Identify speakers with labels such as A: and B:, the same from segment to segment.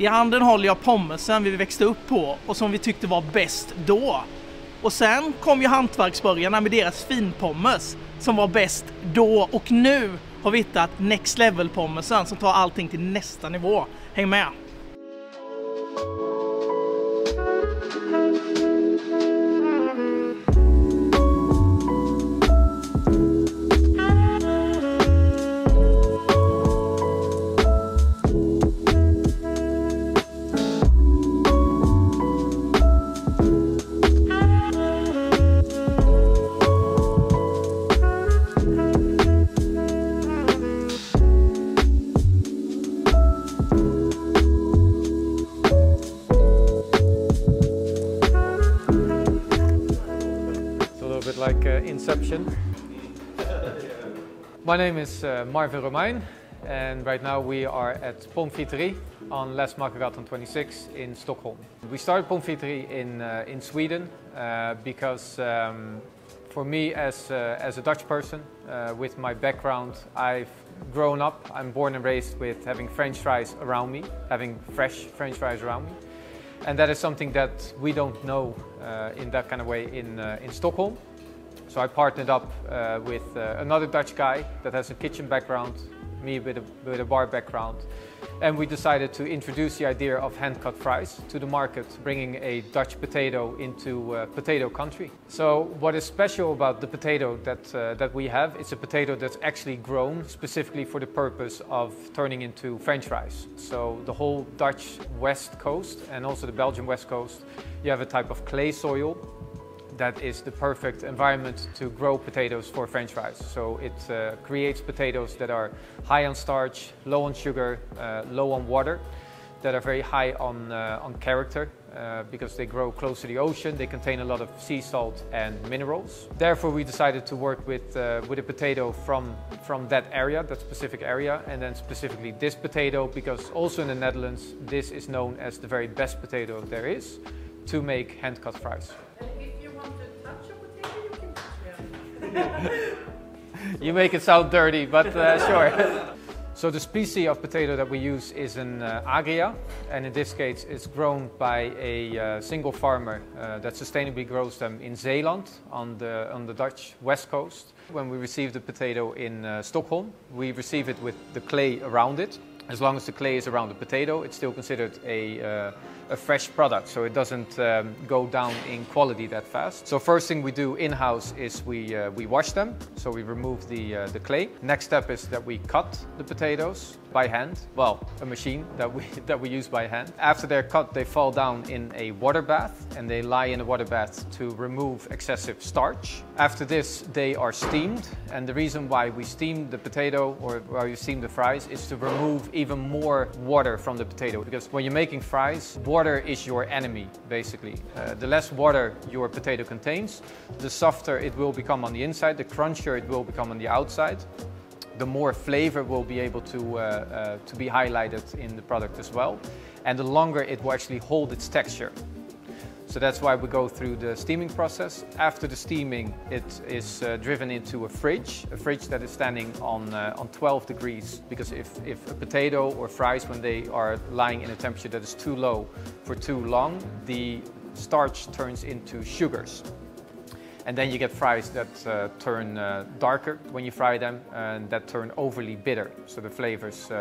A: I handen håller jag pommesen vi växte upp på och som vi tyckte var bäst då. Och sen kom ju hantverksbörjarna med deras finpommes som var bäst då, och nu har vi hittat next level pommesen som tar allting till nästa nivå. Häng med!
B: Like Inception. My name is Marvin Romein, and right now we are at Pomfriteri on Läsmakargatan 26 in Stockholm. We started Pomfriteri in Sweden because for me as a Dutch person with my background, I've grown up, I'm born and raised with having French fries around me, having fresh French fries around me. And that is something that we don't know in that kind of way in Stockholm. So I partnered up with another Dutch guy that has a kitchen background, me with a bar background. And we decided to introduce the idea of hand-cut fries to the market, bringing a Dutch potato into potato country. So what is special about the potato that we have, it's a potato that's actually grown specifically for the purpose of turning into French fries. So the whole Dutch west coast and also the Belgian west coast, you have a type of clay soil that is the perfect environment to grow potatoes for French fries. So it creates potatoes that are high on starch, low on sugar, low on water, that are very high on character because they grow close to the ocean. They contain a lot of sea salt and minerals. Therefore, we decided to work with a potato from that area, that specific area, and then specifically this potato, because also in the Netherlands, this is known as the very best potato there is to make hand-cut fries. You make it sound dirty, but sure. So the species of potato that we use is an Agria, and in this case it's grown by a single farmer that sustainably grows them in Zeeland on the Dutch west coast. When we receive the potato in Stockholm, we receive it with the clay around it. As long as the clay is around the potato, it's still considered a fresh product, so it doesn't go down in quality that fast. So first thing we do in-house is we wash them, so we remove the clay. Next step is that we cut the potatoes by hand, well, a machine that we use by hand. After they're cut, they fall down in a water bath, and they lie in a water bath to remove excessive starch. After this, they are steamed, and the reason why we steam the potato or why we steam the fries is to remove even more water from the potato, because when you're making fries, water is your enemy, basically. The less water your potato contains, the softer it will become on the inside, the crunchier it will become on the outside. The more flavor will be able to be highlighted in the product as well, and the longer it will actually hold its texture. So that's why we go through the steaming process. After the steaming, it is driven into a fridge that is standing on 12 degrees, because if a potato or fries, when they are lying in a temperature that is too low for too long, the starch turns into sugars. And then you get fries that turn darker when you fry them, and that turn overly bitter. So the flavors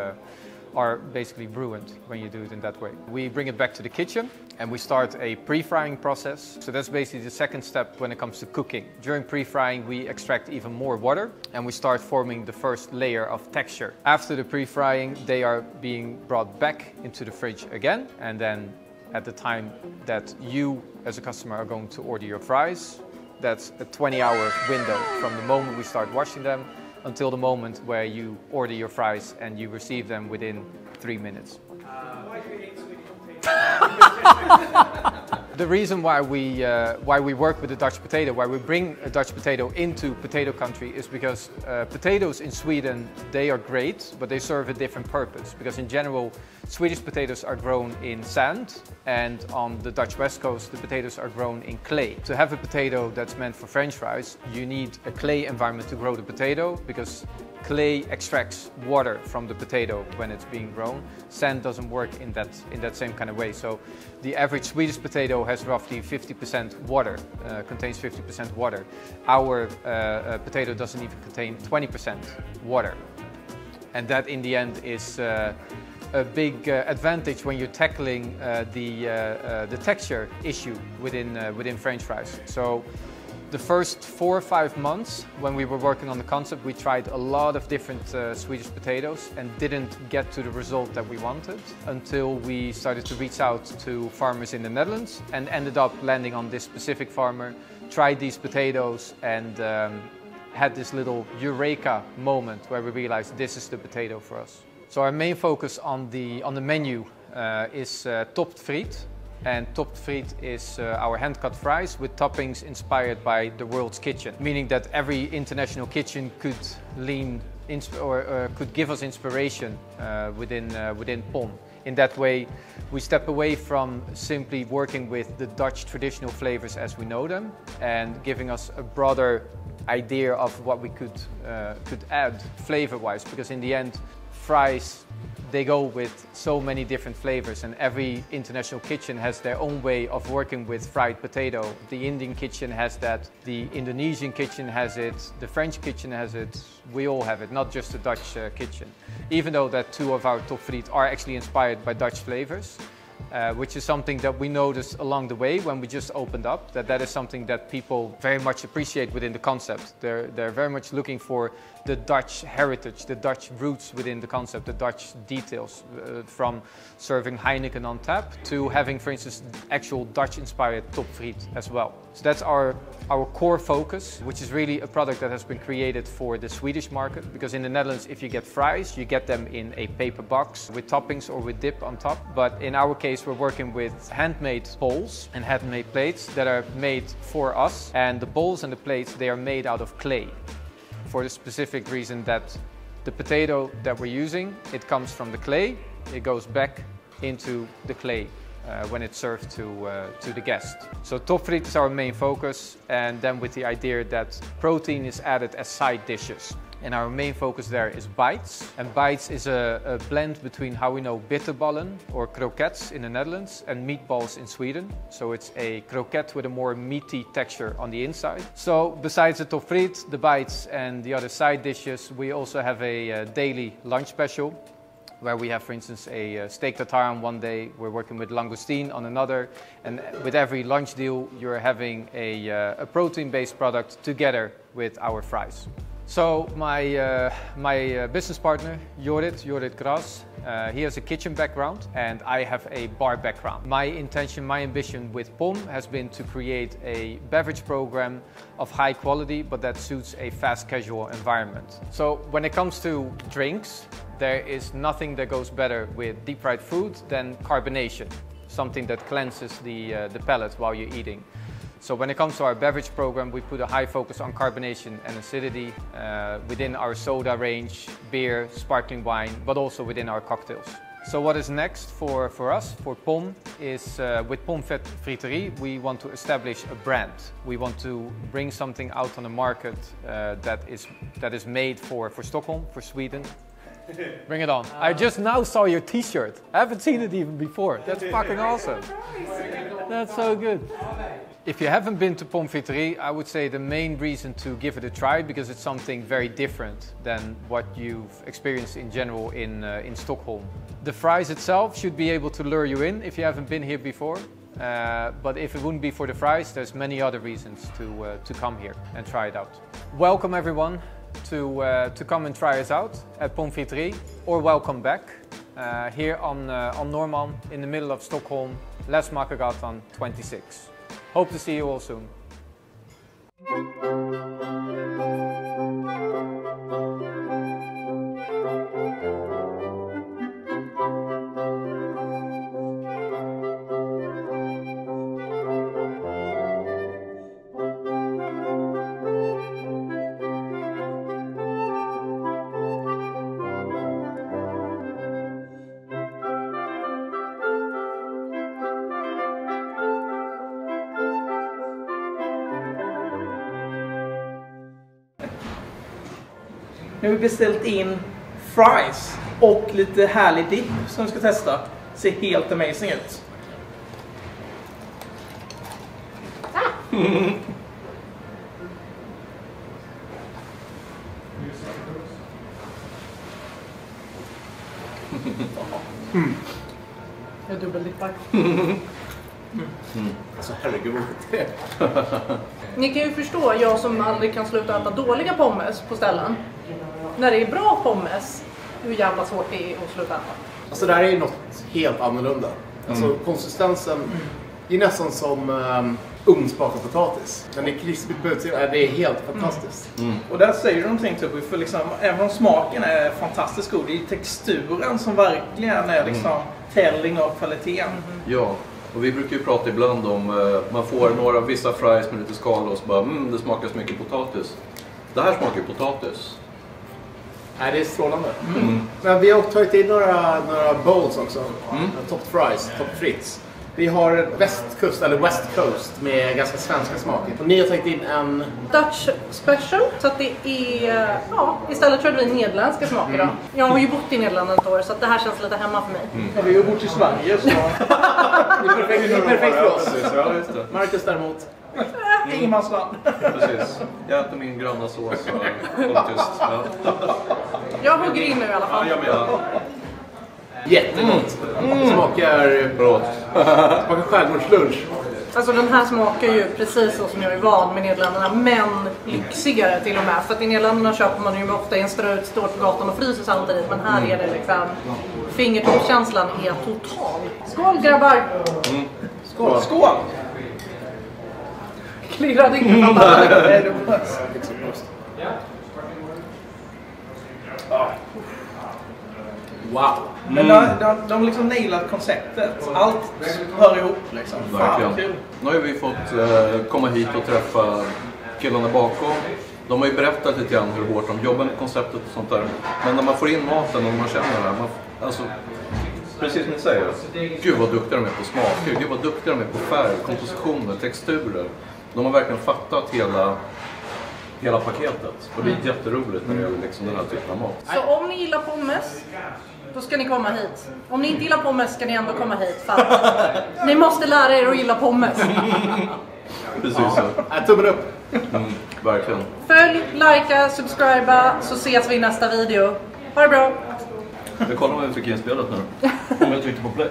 B: are basically ruined when you do it in that way. We bring it back to the kitchen and we start a pre-frying process. So that's basically the second step when it comes to cooking. During pre-frying, we extract even more water and we start forming the first layer of texture. After the pre-frying, they are being brought back into the fridge again, and then at the time that you as a customer are going to order your fries, that's a 20-hour window from the moment we start washing them until the moment where you order your fries and you receive them within 3 minutes.
A: Why do you hate sweet potatoes?
B: The reason why we work with the Dutch potato, why we bring a Dutch potato into potato country, is because potatoes in Sweden, they are great, but they serve a different purpose. Because in general, Swedish potatoes are grown in sand, and on the Dutch west coast, the potatoes are grown in clay. To have a potato that's meant for French fries, you need a clay environment to grow the potato, because clay extracts water from the potato when it's being grown. Sand doesn't work in that same kind of way. So the average Swedish potato has roughly 50% water, contains 50% water. Our potato doesn't even contain 20% water. And that in the end is a big advantage when you're tackling the texture issue within French fries. So the first 4 or 5 months when we were working on the concept, we tried a lot of different Swedish potatoes and didn't get to the result that we wanted until we started to reach out to farmers in the Netherlands and ended up landing on this specific farmer, tried these potatoes and had this little eureka moment where we realized this is the potato for us. So our main focus on the menu is topped friet. And topped friet is our hand-cut fries with toppings inspired by the world's kitchen, meaning that every international kitchen could could give us inspiration within POM. In that way, we step away from simply working with the Dutch traditional flavors as we know them and giving us a broader idea of what we could add flavor-wise, because in the end, fries, they go with so many different flavors, and every international kitchen has their own way of working with fried potato. The Indian kitchen has that, the Indonesian kitchen has it, the French kitchen has it, we all have it, not just the Dutch kitchen. Even though that 2 of our topped friet are actually inspired by Dutch flavors, which is something that we noticed along the way when we just opened up, that is something that people very much appreciate within the concept. They're very much looking for the Dutch heritage, the Dutch roots within the concept, the Dutch details, from serving Heineken on tap to having, for instance, actual Dutch-inspired topped friet as well. So that's our core focus, which is really a product that has been created for the Swedish market, because in the Netherlands, if you get fries, you get them in a paper box with toppings or with dip on top. But in our case, we're working with handmade bowls and handmade plates that are made for us. And the bowls and the plates, they are made out of clay, for the specific reason that the potato that we're using, it comes from the clay, it goes back into the clay when it's served to the guest. So topped friet is our main focus, and then with the idea that protein is added as side dishes. And our main focus there is bites. And bites is a blend between how we know bitterballen or croquettes in the Netherlands and meatballs in Sweden. So it's a croquette with a more meaty texture on the inside. So besides the topped friet, the bites and the other side dishes, we also have a daily lunch special where we have, for instance, a steak tartare on one day, we're working with langoustine on another, and with every lunch deal you're having a protein-based product together with our fries. So my business partner, Jorrit Gras, he has a kitchen background and I have a bar background. My intention, my ambition with POM has been to create a beverage program of high quality, but that suits a fast casual environment. So when it comes to drinks, there is nothing that goes better with deep fried food than carbonation, something that cleanses the palate while you're eating. So when it comes to our beverage program, we put a high focus on carbonation and acidity within our soda range, beer, sparkling wine, but also within our cocktails. So what is next for us, for POM, is with POM Friterie, we want to establish a brand. We want to bring something out on the market that is made for Stockholm, for Sweden. Bring it on. I just now saw your t-shirt. I haven't seen it even before. That's fucking awesome. That's so good. If you haven't been to POM Friterie, I would say the main reason to give it a try, because it's something very different than what you've experienced in general in Stockholm. The fries itself should be able to lure you in if you haven't been here before. But if it wouldn't be for the fries, there's many other reasons to come here and try it out. Welcome everyone to come and try us out at POM Friterie, or welcome back here on Norrmalm in the middle of Stockholm, Läsmakargatan 26. Hope to see you all soon.
A: Nu har vi beställt in fries och lite härlig dipp som vi ska testa. Ser helt amazing ut. Jag dubbeldippar.
C: Alltså herregud vad det är.
D: Ni kan ju förstå, jag som aldrig kan sluta äta dåliga pommes på ställen. När det är bra pommes, hur jävla svårt det är att sluta äta.
C: Alltså det här är något helt annorlunda. Alltså konsistensen, det är nästan som ugnsbakad potatis. Men det är krispigt på utsidan, det är helt fantastiskt.
A: Och där säger du någonting typ, för liksom, även om smaken är fantastiskt god, det är texturen som verkligen är liksom telling av kvaliteten.
E: Ja, och vi brukar ju prata ibland om man får vissa fries med lite skal och så bara det smakar så mycket potatis. Det här smakar ju potatis.
C: Nej, det är strålande. Men vi har tagit in några bowls också. Top fries, top frits. Vi har västkust eller West Coast med ganska svenska smaker. Och ni har tagit in en
D: Dutch special, så att det är, istället körde vi nederländska smaker då. Jag har ju bott i Nederländerna ett år, så att det här känns lite hemma för mig.
A: Ja, vi har bott i Sverige så...
C: det är perfekt för oss.
E: Ja, just det.
C: Marcus däremot.
A: Ingenmansland.
E: Precis. Jag äter min gröna sås och håller tyst. Ja.
D: Jag hugger in nu i alla fall.
E: Jag med.
C: Jättegott. Smakar skärgårdslunch.
D: Alltså den här smakar ju precis så som jag är van med Nederländerna, men lyxigare till och med. För att i Nederländerna köper man ju ofta en strut, står på gatan och fryser samtidigt. Men här är det liksom, fingertoppskänslan är total. Skål grabbar!
A: Skål! Skål!
D: Klirrade inte från alla.
C: Wow.
A: Men de liksom nailat konceptet. Allt hör ihop liksom. Fan, kul.
E: Nu har vi fått komma hit och träffa killarna bakom. De har ju berättat lite grann hur hårt de jobbar med konceptet och sånt där. Men när man får in maten och man känner det här, alltså, precis som ni säger, gud vad duktiga de är på smaker, gud vad duktiga de är på färg, kompositioner, texturer. De har verkligen fattat hela paketet. Och det är jätteroligt när det gäller liksom den här typen av mat.
D: Så om ni gillar pommes, då ska ni komma hit. Om ni inte gillar pommes ska ni ändå komma hit. För att ni måste lära er att gilla pommes.
E: Precis så.
C: Tummen upp.
E: Verkligen.
D: Följ, likea, subscriba, så ses vi i nästa video. Ha det bra!
E: Jag kollar om vi fick inspelat nu. Om jag tryckte på play.